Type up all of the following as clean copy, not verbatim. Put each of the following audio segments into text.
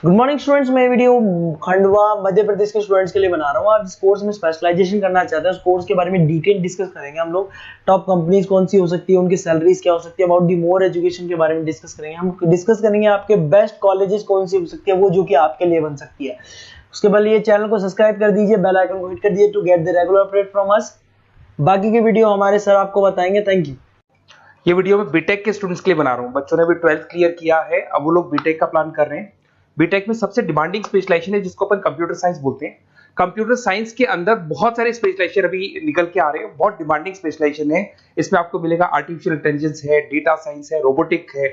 Good morning students. मैं video Khandwa Madhya Pradesh के students के लिए बना रहा हूँ। आप जिस कोर्स में स्पेशलाइजेशन करना चाहते हैं उस कोर्स के बारे में डिटेल डिस्कस करेंगे हम लोग। टॉप कंपनीज कौन सी हो सकती है, उनकी सैलरीज क्या हो सकती है, अबाउट दी मोर एजुकेशन के बारे में डिस्कस करेंगे। हम डिस्कस करेंगे आपके बेस्ट कॉलेजेस कौन सी हो सकती है, वो जो कि आपके लिए बन सकती है। उसके बाद ये चैनल को सब्सक्राइब कर दीजिए, बेल आइकन को हिट कर दीजिए to get the regular update from us. बाकी की वीडियो हमारे सर आपको बताएंगे। Thank you. ये वीडियो मैं बीटेक के स्टूडेंट्स के लिए बना रहा हूँ। बच्चों ने भी 12th क्लियर किया है, अब वो लोग बीटेक का प्लान कर रहे हैं। बीटेक में सबसे डिमांडिंग स्पेशलाइजेशन है जिसको अपन कंप्यूटर साइंस बोलते हैं। कंप्यूटर साइंस के अंदर बहुत सारे स्पेशलाइजेशन अभी निकल के आ रहे हैं, बहुत डिमांडिंग स्पेशलाइजेशन है। इसमें आपको मिलेगा आर्टिफिशियल इंटेलिजेंस है, डेटा साइंस है, रोबोटिक है,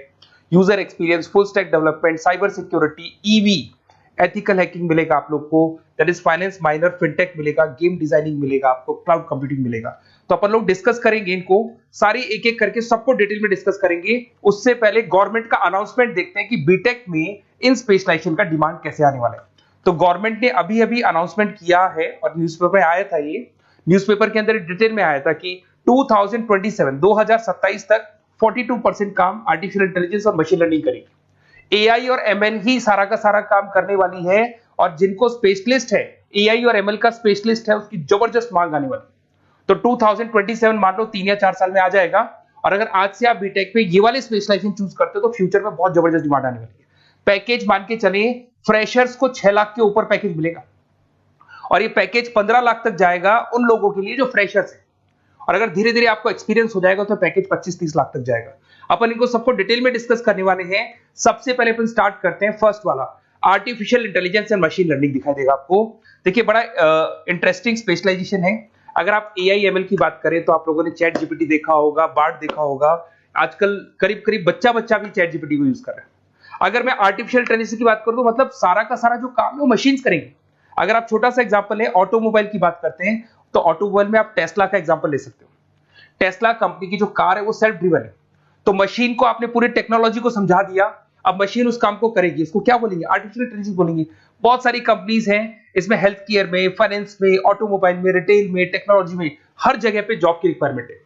user experience, full stack development, cyber security, EV, ethical hacking मिलेगा आप लोग को, that is finance minor, fintech मिलेगा, गेम डिजाइनिंग मिलेगा, आपको क्लाउड कंप्यूटिंग मिलेगा। तो अपन लोग डिस्कस करेंगे इनको सारी एक एक करके, सबको डिटेल में डिस्कस करेंगे। उससे पहले गवर्नमेंट का अनाउंसमेंट देखते हैं कि बीटेक में इन स्पेशलाइजेशन का डिमांड कैसे आने वाला है। तो गवर्नमेंट ने अभी अभी अनाउंसमेंट किया है और न्यूज़पेपर में आया था, ये न्यूज़पेपर के अंदर डिटेल में आया था कि 2027 तक 42% काम आर्टिफिशियल इंटेलिजेंस और मशीन लर्निंग करेगी। एआई और एमएल ही सारा का सारा काम करने वाली है, और जिनको स्पेशलिस्ट है, एआई और एमएल का स्पेशलिस्ट है, उसकी जबरदस्त मांग आने वाली है। तो 2027 मान लो 3 या 4 साल में आ जाएगा। और अगर आज से आप बीटेक पे ये वाले स्पेशलाइजेशन चूज करते हो तो फ्यूचर में बहुत जबरदस्त डिमांड आने वाली है। पैकेज मान के चले, फ्रेशर्स को 6 लाख के ऊपर पैकेज मिलेगा, और ये पैकेज 15 लाख तक जाएगा उन लोगों के लिए जो फ्रेशर्स है। और अगर धीरे धीरे आपको एक्सपीरियंस हो जाएगा तो पैकेज 25-30 लाख तक जाएगा। अपन इनको सबको डिटेल में डिस्कस करने वाले हैं। सबसे पहले अपन स्टार्ट करते हैं फर्स्ट वाला, artificial intelligence and machine learning दिखाई देगा आपको। देखिए बड़ा इंटरेस्टिंग स्पेशलाइजेशन है। अगर आप एआई एमएल की बात करें तो आप लोगों ने चैट जीपीटी देखा होगा, बार्ड देखा होगा। आजकल करीब करीब बच्चा भी चैट जीपीटी को यूज कर रहा है। अगर मैं आर्टिफिशियल इंटेलिजेंस की बात करूं तो मतलब सारा का सारा जो काम है वो मशीन्स करेंगे। अगर आप छोटा सा एग्जांपल है, ऑटोमोबाइल की बात करते हैं तो ऑटोमोबाइल में आप टेस्ला का एग्जांपल ले सकते हो। टेस्ला कंपनी की जो कार है वो सेल्फ ड्रिवन है। तो मशीन को आपने पूरी टेक्नोलॉजी को समझा दिया, अब मशीन उस काम को करेगी। इसको क्या बोलेंगे? आर्टिफिशियल इंटेलिजेंस बोलेंगे। बहुत सारी कंपनीज हैं इसमें, हेल्थ केयर में, फाइनेंस में, ऑटोमोबाइल में, रिटेल में, टेक्नोलॉजी में, हर जगह पे जॉब की रिक्वायरमेंट है।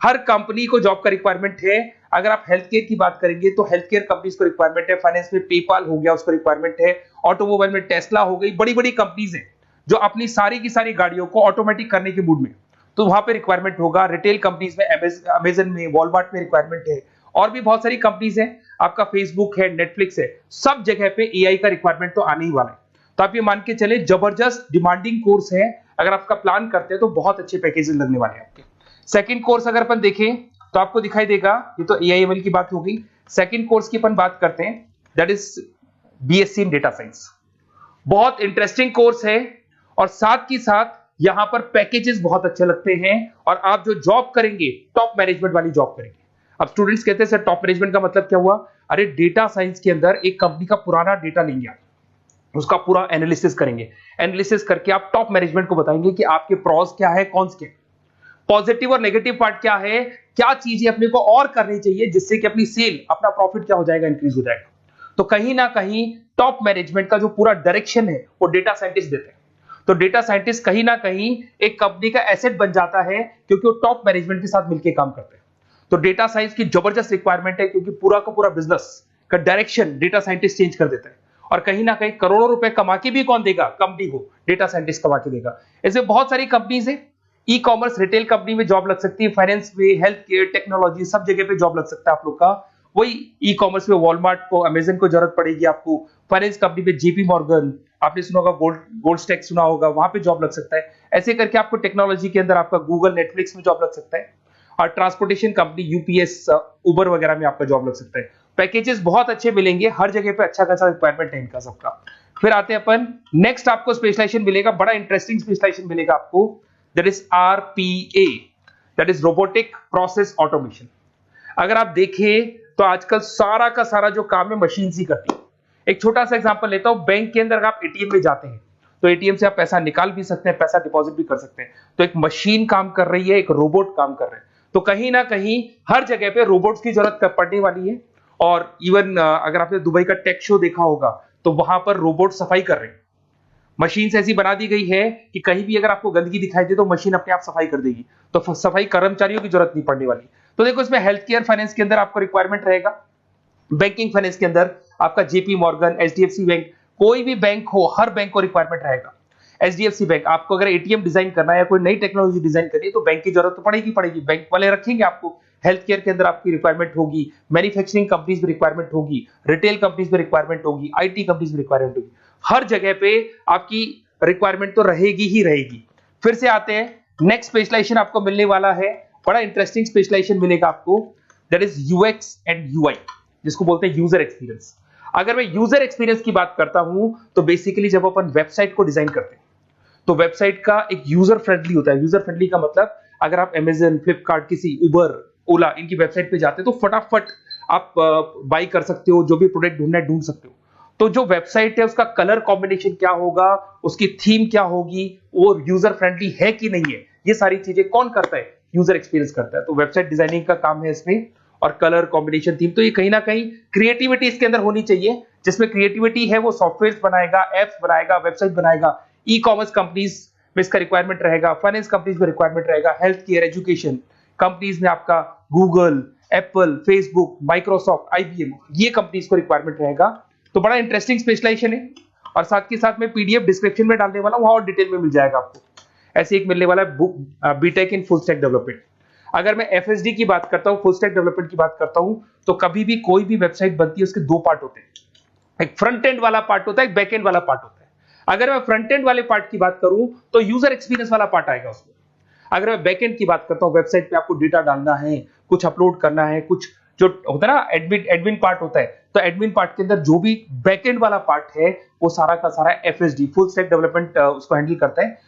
हर कंपनी को जॉब का रिक्वायरमेंट है। अगर आप हेल्थ केयर की बात करेंगे तो हेल्थ केयर कंपनीज को रिक्वायरमेंट है, फाइनेंस में पेपाल हो गया उसको रिक्वायरमेंट है, ऑटोमोबाइल में टेस्ला हो गई, बड़ी बड़ी कंपनीज हैं जो अपनी सारी की सारी गाड़ियों को ऑटोमेटिक करने के मूड में, तो वहां पे रिक्वायरमेंट होगा। रिटेल कंपनीज में अमेजन में, वॉलमार्ट में रिक्वायरमेंट है, और भी बहुत सारी कंपनीज हैं, आपका फेसबुक है, नेटफ्लिक्स है, सब जगह पे एआई का रिक्वायरमेंट तो आने ही वाला है। तो आप ये मान के चले जबरदस्त डिमांडिंग कोर्स है। अगर आपका प्लान करते हैं तो बहुत अच्छे पैकेजेस लगने वाले हैं आपके। सेकंड कोर्स अगर अपन देखें तो आपको दिखाई देगा, ये तो एआई एमएल की बात हो गई। सेकंड कोर्स की अपन बात करते हैं, that is BSc in data science. बहुत इंटरेस्टिंग कोर्स है, और साथ ही साथ यहां पर पैकेजेस बहुत अच्छे लगते हैं, और आप जो जॉब करेंगे टॉप मैनेजमेंट वाली जॉब करेंगे। अब स्टूडेंट्स कहते हैं सर टॉप मैनेजमेंट का मतलब क्या हुआ? अरे डेटा साइंस के अंदर एक कंपनी का पुराना डेटा लेंगे आप, उसका पूरा एनालिसिस करेंगे, एनालिसिस करके आप टॉप मैनेजमेंट को बताएंगे कि आपके प्रॉस क्या है, कॉन्स क्या है, पॉजिटिव और नेगेटिव पार्ट क्या है, क्या चीजें अपने को और करनी चाहिए जिससे कि अपनी सेल, अपना प्रॉफिट क्या हो जाएगा, इंक्रीज हो जाएगा। तो कहीं ना कहीं टॉप मैनेजमेंट का जो पूरा डायरेक्शन है वो डेटा साइंटिस्ट देते हैं। तो डेटा साइंटिस्ट कहीं ना कहीं एक कंपनी का एसेट बन जाता है, क्योंकि वो टॉप मैनेजमेंट के साथ मिलकर काम करते हैं। तो डेटा साइंस की जबरदस्त रिक्वायरमेंट है, क्योंकि पूरा का पूरा बिजनेस का डायरेक्शन डेटा साइंटिस्ट चेंज कर देता है। और कहीं ना कहीं करोड़ों रुपए कमा के भी कौन देगा? कंपनी को डेटा साइंटिस्ट कमा के देगा। ऐसे बहुत सारी कंपनीज है, ई कॉमर्स रिटेल कंपनी में जॉब लग सकती है, फाइनेंस में, हेल्थ केयर, टेक्नोलॉजी, सब जगह पे जॉब लग सकता है आप लोग का। वही ई कॉमर्स में वॉलमार्ट को, अमेजन को जरूरत पड़ेगी आपको। फाइनेंस कंपनी में जेपी मॉर्गन, आपने सुना होगा, गोल्ड स्टैक सुना होगा, वहां पे जॉब लग सकता है। ऐसे करके आपको टेक्नोलॉजी के अंदर आपका गूगल, नेटफ्लिक्स में जॉब लग सकता है। और ट्रांसपोर्टेशन कंपनी यूपीएस, उबर वगैरह में आपका जॉब लग सकता है। पैकेजेस बहुत अच्छे मिलेंगे, हर जगह पे अच्छा खासा रिक्वायरमेंट है इनका सबका। फिर आते हैं अपन नेक्स्ट, आपको स्पेशलाइजेशन मिलेगा, बड़ा इंटरेस्टिंग स्पेशलाइजेशन मिलेगा आपको, that is RPA, that is robotic process automation. अगर आप देखें तो आजकल सारा का सारा जो काम है मशीन ही करती है। एक छोटा सा एग्जांपल लेता हूं, बैंक के अंदर आप एटीएम में जाते हैं तो एटीएम से आप पैसा निकाल भी सकते हैं, पैसा डिपॉजिट भी कर सकते हैं। तो एक मशीन काम कर रही है, एक रोबोट काम कर रहे हैं। तो कहीं ना कहीं हर जगह पे रोबोट्स की जरूरत पड़ने वाली है। और इवन अगर आपने दुबई का टेक शो देखा होगा तो वहां पर रोबोट सफाई कर रहे हैं। मशीन ऐसी बना दी गई है कि कहीं भी अगर आपको गंदगी दिखाई दे तो मशीन अपने आप सफाई कर देगी, तो सफाई कर्मचारियों की जरूरत नहीं पड़ने वाली। तो देखो इसमें हेल्थ केयर फाइनेंस के अंदर आपको रिक्वायरमेंट रहेगा, बैंकिंग फाइनेंस के अंदर आपका जेपी मॉर्गन, एचडीएफसी बैंक, कोई भी बैंक हो, हर बैंक को रिक्वायरमेंट रहेगा। एचडीएफसी बैंक, आपको अगर एटीएम डिजाइन करना है या कोई नई टेक्नोलॉजी डिजाइन करनी है तो बैंक की जरूरत तो पड़ेगी, बैंक वाले रखेंगे आपको। हेल्थ केयर के अंदर आपकी रिक्वायरमेंट होगी, मैन्युफैक्चरिंग कंपनीज में रिक्वायरमेंट होगी, रिटेल कंपनीज में रिक्वायरमेंट होगी, आईटी कंपनीज में रिक्वायरमेंट होगी। हर जगह पे आपकी रिक्वायरमेंट तो रहेगी ही रहेगी। फिर से आते हैं, नेक्स्ट स्पेशलाइजेशन आपको मिलने वाला है, बड़ा इंटरेस्टिंग स्पेशलाइजेशन मिलेगा आपको, that is UX and UI, जिसको बोलते हैं यूजर एक्सपीरियंस। अगर मैं यूजर एक्सपीरियंस की बात करता हूं तो बेसिकली जब अपन वेबसाइट को डिजाइन करते हैं तो वेबसाइट का एक यूजर फ्रेंडली होता है। यूजर फ्रेंडली का मतलब अगर आप अमेजन, फ्लिपकार्ट, किसी उबर, ओला, इनकी वेबसाइट पे जाते हो तो फटाफट आप बाई कर सकते हो, जो भी प्रोडक्ट ढूंढना है ढूंढ सकते हो। तो जो वेबसाइट है उसका कलर कॉम्बिनेशन क्या होगा, उसकी थीम क्या होगी, वो यूजर फ्रेंडली है कि नहीं है, ये सारी चीजें कौन करता है, यूजर एक्सपीरियंस करता है। तो वेबसाइट डिजाइनिंग का काम है इसमें, और कलर कॉम्बिनेशन, थीम, तो ये कहीं ना कहीं क्रिएटिविटी इसके अंदर होनी चाहिए। जिसमें क्रिएटिविटी है वो सॉफ्टवेयर बनाएगा, एप्स बनाएगा, वेबसाइट बनाएगा। ई कॉमर्स कंपनीज में इसका रिक्वायरमेंट रहेगा, फाइनेंस कंपनीज में रिक्वायरमेंट रहेगा, हेल्थ केयर, एजुकेशन कंपनीज में आपका Google, Apple, Facebook, Microsoft, IBM, ये कंपनीज को रिक्वायरमेंट रहेगा। तो बड़ा इंटरेस्टिंग स्पेशलाइजेशन है, और साथ के साथ में पीडीएफ डिस्क्रिप्शन में डालने वाला हूं, वहां और डिटेल में मिल जाएगा आपको। ऐसे एक मिलने वाला है book, BTech in full stack development. अगर मैं एफएसडी की बात करता हूं, फुल स्टैक डेवलपमेंट की बात करता हूं, तो कभी भी कोई भी वेबसाइट बनती है उसके दो पार्ट होते हैं, एक फ्रंट एंड वाला पार्ट होता है, एक बैक एंड वाला पार्ट होता है। अगर मैं फ्रंट एंड वाले पार्ट की बात करूं तो यूजर एक्सपीरियंस वाला पार्ट आएगा उसमें। अगर मैं बैक एंड की बात करता हूं, वेबसाइट पे आपको डेटा डालना है, कुछ अपलोड करना है, कुछ जो होता है ना एडमिन पार्ट होता है, तो एडमिन पार्ट के अंदर जो भी बैक एंड वाला पार्ट है वो सारा का सारा एफएसडी, फुल स्टैक डेवलपमेंट, उसको हैंडल करता है।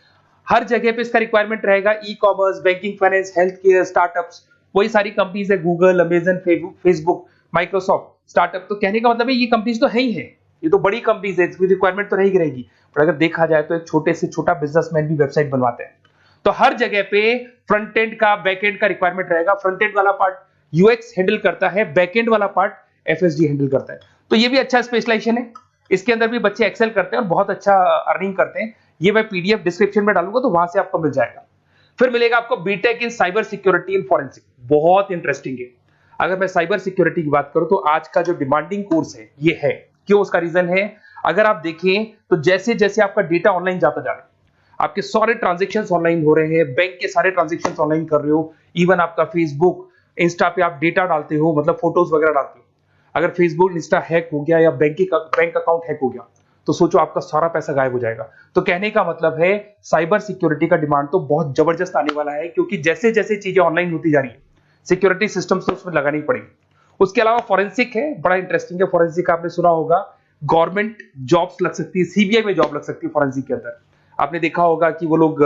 हर जगह पे इसका रिक्वायरमेंट रहेगा। E commerce, banking, finance, health care, startups, वही सारी कंपनीज है, Google, Amazon, Facebook, Microsoft, startup. तो कहने का मतलब है ये कंपनीज तो है ही है, ये तो बड़ी कंपनीज है, इसकी रिक्वायरमेंट तो रहेगी। पर अगर देखा जाए तो एक छोटे से छोटा बिजनेसमैन भी वेबसाइट बनवाते हैं। तो हर जगह पे फ्रंट एंड का, बैक एंड का रिक्वायरमेंट रहेगा। फ्रंट एंड वाला पार्ट यूएक्स हैंडल करता है, बैक एंड वाला पार्ट एफएसडी हैंडल करता है। तो ये भी अच्छा स्पेशलाइजेशन है, इसके अंदर भी बच्चे एक्सेल करते हैं और बहुत अच्छा अर्निंग करते हैं। ये मैं पीडीएफ डिस्क्रिप्शन में डालूंगा तो वहां से आपको मिल जाएगा। फिर मिलेगा आपको BTech in cyber security and forensic, बहुत इंटरेस्टिंग है। अगर मैं साइबर सिक्योरिटी की बात करूं तो आज का जो डिमांडिंग कोर्स है ये है। क्यों? उसका रीजन है, अगर आप देखें तो जैसे जैसे आपका डेटा ऑनलाइन जाता जा रहा है, आपके सारे ट्रांजेक्शन्स ऑनलाइन हो रहे हैं, बैंक के सारे ट्रांजेक्शन्स ऑनलाइन कर रहे हो, इवन आपका फेसबुक, इंस्टा पे आप डेटा डालते हो, मतलब फोटोज वगैरह डालते हो। अगर फेसबुक, इंस्टा हैक हो गया या बैंक अकाउंट हैक हो गया तो सोचो आपका सारा पैसा गायब हो जाएगा। तो कहने का मतलब है साइबर सिक्योरिटी का डिमांड तो बहुत जबरदस्त आने वाला है, क्योंकि जैसे जैसे चीजें ऑनलाइन होती जा रही है सिक्योरिटी सिस्टम्स तो उसमें लगानी पड़ेगी। उसके अलावा फॉरेंसिक है, बड़ा इंटरेस्टिंग है। फॉरेंसिक आपने सुना होगा, गवर्नमेंट जॉब्स लग सकती है, सीबीआई में जॉब लग सकती है फॉरेंसिक के अंदर। आपने देखा होगा कि वो लोग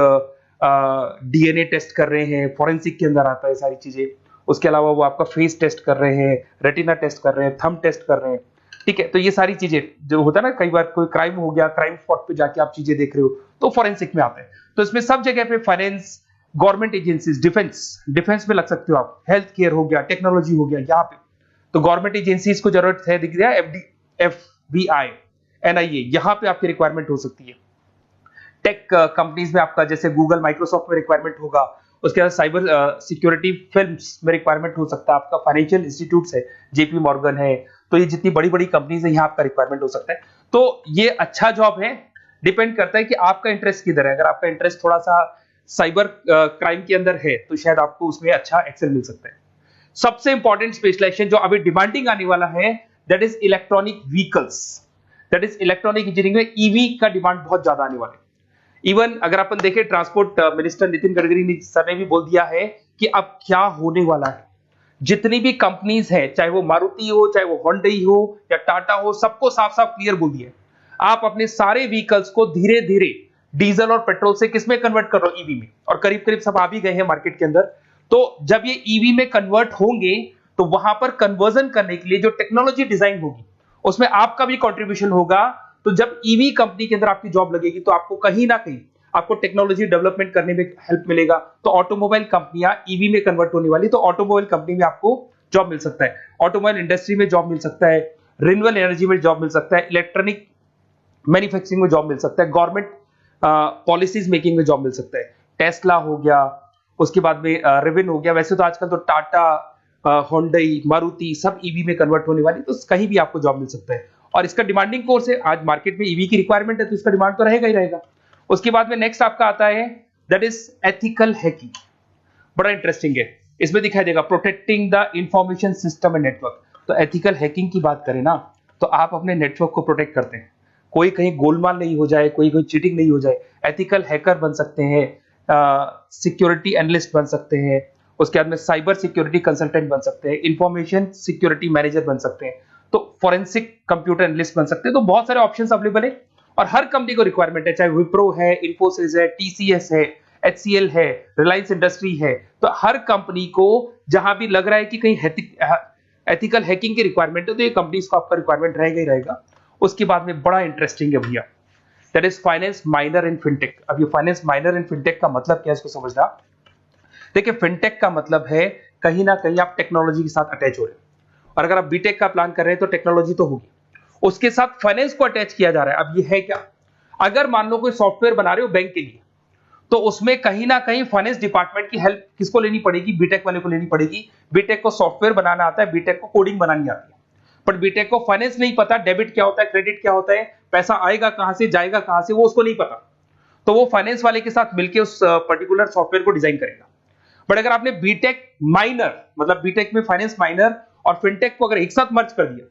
डीएनए टेस्ट कर रहे हैं, फॉरेंसिक के अंदर आता है सारी चीजें। उसके अलावा वो आपका फेस टेस्ट कर रहे हैं, रेटिना टेस्ट कर रहे हैं, थंब टेस्ट कर रहे हैं, ठीक है। तो ये सारी चीजें जो होता है ना, कई बार कोई क्राइम हो गया, क्राइम स्पॉट पे जाके आप चीजें देख रहे हो तो फॉरेंसिक में आता है। तो इसमें सब जगह पे फाइनेंस, गवर्नमेंट एजेंसीज, डिफेंस में लग सकते हो आप, हेल्थ केयर हो गया, टेक्नोलॉजी हो गया, यहाँ पे तो गवर्नमेंट एजेंसीज को जरूरत है, दिख गया एफबीआई, एनआईए, यहाँ पे आपकी रिक्वायरमेंट हो सकती है। टेक कंपनीज में आपका जैसे गूगल, माइक्रोसॉफ्ट में रिक्वायरमेंट होगा। उसके बाद साइबर सिक्योरिटी फिल्म्स में रिक्वायरमेंट हो सकता है आपका, फाइनेंशियल इंस्टीट्यूट्स है, जेपी मॉर्गन है, तो ये जितनी बड़ी बड़ी कंपनीज है यहाँ आपका रिक्वायरमेंट हो सकता है। तो ये अच्छा जॉब है, डिपेंड करता है कि आपका इंटरेस्ट किधर है। अगर आपका इंटरेस्ट थोड़ा सा साइबर क्राइम के अंदर है तो शायद आपको उसमें अच्छा एक्सेल मिल सकता है। सबसे इंपॉर्टेंट स्पेशलाइजेशन जो अभी डिमांडिंग आने वाला है, that is electronic vehicles, that is electronic engineering में ईवी का डिमांड बहुत ज्यादा आने वाला है। इवन अगर अपन देखें, transport minister Nitin Gadkari sir ने भी बोल दिया है कि अब क्या होने वाला है, जितनी भी कंपनीज है, चाहे वो मारुति हो, चाहे वो होंडई हो या टाटा हो, सबको साफ साफ क्लियर बोल दिया, आप अपने सारे व्हीकल्स को धीरे धीरे डीजल और पेट्रोल से किसमें कन्वर्ट कर रहे हो, ईवी में। और करीब करीब सब आ भी गए हैं मार्केट के अंदर। तो जब ये ईवी में कन्वर्ट होंगे तो वहां पर कन्वर्जन करने के लिए जो टेक्नोलॉजी डिजाइन होगी उसमें आपका भी कंट्रीब्यूशन होगा। तो जब ईवी कंपनी के अंदर आपकी जॉब लगेगी तो आपको कहीं ना कहीं आपको टेक्नोलॉजी डेवलपमेंट करने में हेल्प मिलेगा। तो ऑटोमोबाइल कंपनियां ईवी में कन्वर्ट होने वाली, तो ऑटोमोबाइल कंपनी में आपको जॉब मिल सकता है, ऑटोमोबाइल इंडस्ट्री में जॉब मिल सकता है, रिन्यूएबल एनर्जी में जॉब मिल सकता है, इलेक्ट्रॉनिक मैन्युफैक्चरिंग में जॉब मिल सकता है, गवर्नमेंट पॉलिसीज मेकिंग में जॉब मिल सकता है। टेस्ला हो गया, उसके बाद में रिविन हो गया। वैसे तो आजकल तो टाटा, होंडई, मारुति सब ईवी में कन्वर्ट होने वाली, तो कहीं भी आपको जॉब मिल सकता है। और इसका डिमांडिंग कोर्स है। आज मार्केट में ईवी की रिक्वायरमेंट है तो इसका डिमांड तो रहेगा ही रहेगा। उसके बाद में नेक्स्ट आपका आता है दैट इज एथिकल हैकिंग। बड़ा इंटरेस्टिंग है, इसमें दिखाई देगा protecting the information system and network. तो एथिकल हैकिंग की बात करें ना तो आप अपने नेटवर्क को प्रोटेक्ट करते हैं, कोई कहीं गोलमाल नहीं हो जाए, कोई चीटिंग नहीं हो जाए। एथिकल हैकर बन सकते हैं, सिक्योरिटी एनालिस्ट बन सकते हैं, उसके बाद में साइबर सिक्योरिटी कंसल्टेंट बन सकते हैं, इंफॉर्मेशन सिक्योरिटी मैनेजर बन सकते हैं, तो फॉरेंसिक कंप्यूटर एनालिस्ट बन सकते हैं। तो बहुत सारे ऑप्शंस अवेलेबल है और हर कंपनी को रिक्वायरमेंट है, चाहे विप्रो है, इन्फोसिस है, टीसीएस है, एचसीएल है, रिलायंस इंडस्ट्री है। तो हर कंपनी को जहां भी लग रहा है कि कहीं एथिकल हैकिंग की रिक्वायरमेंट है तो ये कंपनीज को आपका रिक्वायरमेंट रहेगा ही रहेगा। उसके बाद में बड़ा इंटरेस्टिंग है भैया, that is finance minor in fintech. अब ये फाइनेंस माइनर इन फिनटेक का मतलब क्या है इसको समझना। देखिए फिनटेक का मतलब है कहीं ना कहीं आप टेक्नोलॉजी के साथ अटैच हो रहे हो, और अगर आप बीटेक का प्लान कर रहे हैं तो टेक्नोलॉजी तो होगी, उसके साथ फाइनेंस को अटैच किया जा रहा है। अब ये है क्या, अगर मान लो कोई सॉफ्टवेयर बना रहे हो बैंक के लिए तो उसमें कहीं ना कहीं फाइनेंस डिपार्टमेंट की हेल्प किसको लेनी पड़ेगी, बीटेक वाले को लेनी पड़ेगी। बीटेक को सॉफ्टवेयर बनाना आता है, बीटेक को कोडिंग बनानी आती है, बट बीटेक को फाइनेंस नहीं पता, डेबिट क्या होता है, क्रेडिट क्या होता है, पैसा आएगा कहां से जाएगा कहां से, वो उसको नहीं पता। तो वो फाइनेंस वाले के साथ मिलकर उस पर्टिकुलर सॉफ्टवेयर को डिजाइन करेगा। बट अगर आपने बीटेक माइनर मतलब बीटेक में फाइनेंस माइनर और फिनटेक को अगर एक साथ मर्ज कर दिया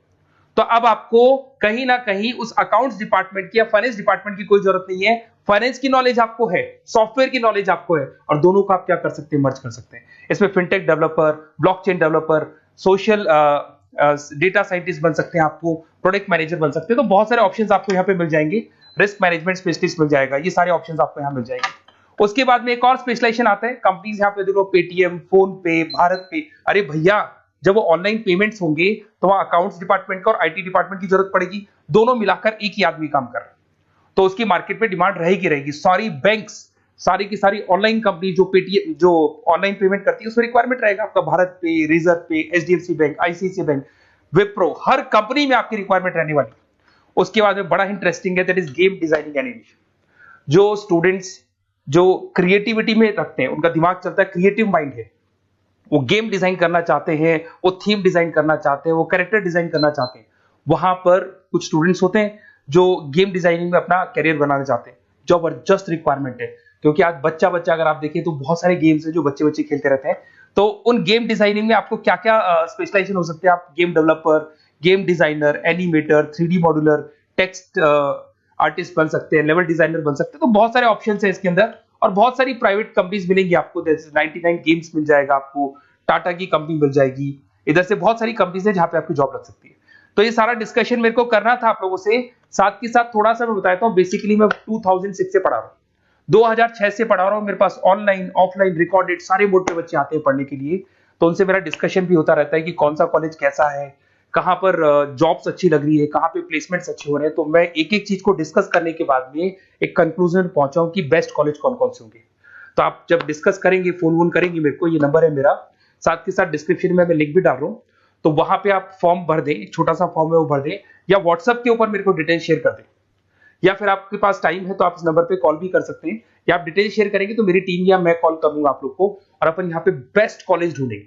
तो अब आपको कहीं ना कहीं उस अकाउंट्स डिपार्टमेंट की या फाइनेंस डिपार्टमेंट की कोई जरूरत नहीं है। फाइनेंस की नॉलेज आपको है, सॉफ्टवेयर की नॉलेज आपको है, और दोनों को आप क्या कर सकते हैं, मर्ज कर सकते हैं। इसमें fintech developer, blockchain developer, social data scientist बन सकते हैं, आपको प्रोडक्ट मैनेजर बन सकते हैं। तो बहुत सारे ऑप्शंस आपको यहाँ पे मिल जाएंगे, रिस्क मैनेजमेंट स्पेशलिस्ट मिल जाएगा, ये सारे ऑप्शंस आपको यहाँ मिल जाएंगे। उसके बाद में एक और स्पेशलाइजेशन आता है, कंपनीज यहाँ पे देखो पेटीएम, फोन पे, भारत पे। अरे भैया जब वो ऑनलाइन पेमेंट्स होंगे तो वहां अकाउंट्स डिपार्टमेंट का और आईटी डिपार्टमेंट की जरूरत पड़ेगी, दोनों मिलाकर एक ही आदमी काम कर रहा है, तो उसकी मार्केट में डिमांड रहेगी रहेगी। सारी बैंक्स, सारी की सारी ऑनलाइन कंपनी जो पेटीएम जो ऑनलाइन पेमेंट करती है उसमें रिक्वायरमेंट रहेगा आपका, भारत पे, Razorpay, HDFC bank, ICICI bank, Wipro, हर कंपनी में आपकी रिक्वायरमेंट रहने वाली है। उसके बाद में बड़ा इंटरेस्टिंग है that is game designing animation. जो स्टूडेंट्स जो क्रिएटिविटी में रखते हैं, उनका दिमाग चलता है, क्रिएटिव माइंड है, वो गेम डिजाइन करना चाहते हैं, वो थीम डिजाइन करना चाहते हैं, वो कैरेक्टर डिजाइन करना चाहते हैं, वहां पर कुछ स्टूडेंट्स होते हैं जो गेम डिजाइनिंग में अपना करियर बनाना चाहते हैं। जबरदस्त रिक्वायरमेंट है, क्योंकि आज बच्चा बच्चा अगर आप देखें तो बहुत सारे गेम्स हैं जो बच्चे बच्चे खेलते रहते हैं। तो उन गेम डिजाइनिंग में आपको क्या क्या स्पेशलाइजेशन हो सकते हैं, आप game developer, game designer, animator, 3D modular, text artist बन सकते हैं, लेवल डिजाइनर बन सकते हैं। तो बहुत सारे ऑप्शंस हैं इसके अंदर, और बहुत सारी प्राइवेट कंपनीज मिलेंगी आपको, जैसे 99 गेम्स मिल जाएगा आपको, टाटा की कंपनी मिल जाएगी, इधर से बहुत सारी कंपनीज है जहां पे आपकी जॉब लग सकती है। तो ये सारा डिस्कशन मेरे को करना था आप लोगों से, साथ के साथ थोड़ा सा मैं बताता हूँ। बेसिकली मैं 2006 से पढ़ा रहा हूँ, 2006 से पढ़ा रहा हूँ। मेरे पास ऑनलाइन ऑफलाइन रिकॉर्डेड सारे बोर्ड के बच्चे आते हैं पढ़ने के लिए, तो उनसे मेरा डिस्कशन भी होता रहता है कि कौन सा कॉलेज कैसा है, कहां पर जॉब्स अच्छी लग रही है, कहां पे प्लेसमेंट्स अच्छे हो रहे हैं। तो मैं एक एक चीज को डिस्कस करने के बाद में एक कंक्लूजन पहुंचा हूं कि बेस्ट कॉलेज कौन कौन से होंगे। तो आप जब डिस्कस करेंगे, फोन वोन करेंगे मेरे को, ये नंबर है मेरा, साथ के साथ डिस्क्रिप्शन में मैं लिंक भी डाल रहा हूँ, तो वहां पे आप फॉर्म भर दें, छोटा सा फॉर्म है वो भर दें, या व्हाट्सएप के ऊपर मेरे को डिटेल शेयर कर दें, या फिर आपके पास टाइम है तो आप इस नंबर पे कॉल भी कर सकते हैं, या आप डिटेल शेयर करेंगे तो मेरी टीम या मैं कॉल करूंगा आप लोग को, और अपन यहाँ पे बेस्ट कॉलेज ढूंढेंगे,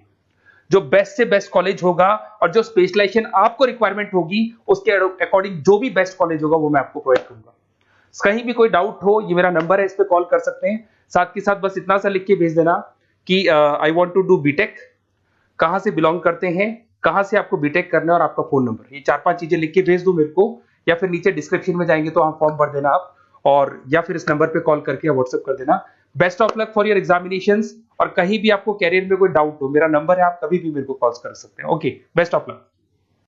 जो बेस्ट से बेस्ट कॉलेज होगा और जो स्पेशलाइजेशन आपको रिक्वायरमेंट होगी उसके अकॉर्डिंग जो भी बेस्ट कॉलेज होगा वो मैं आपको प्रोवाइड करूंगा। कहीं भी कोई डाउट हो, ये मेरा नंबर है, इस पे कॉल कर सकते हैं। साथ के साथ बस इतना सा लिख के भेज देना कि I want to do BTech, कहां से बिलोंग करते हैं, कहां से आपको बीटेक करना है, और आपका फोन नंबर, ये 4-5 चीजें लिख के भेज दो मेरे को, या फिर नीचे डिस्क्रिप्शन में जाएंगे तो आप फॉर्म भर देना आप, और या फिर इस नंबर पे कॉल करके या व्हाट्सएप कर देना। Best of luck for your examinations, और कहीं भी आपको कैरियर में कोई डाउट हो, मेरा नंबर है, आप कभी भी मेरे को कॉल कर सकते हैं। Okay, best of luck.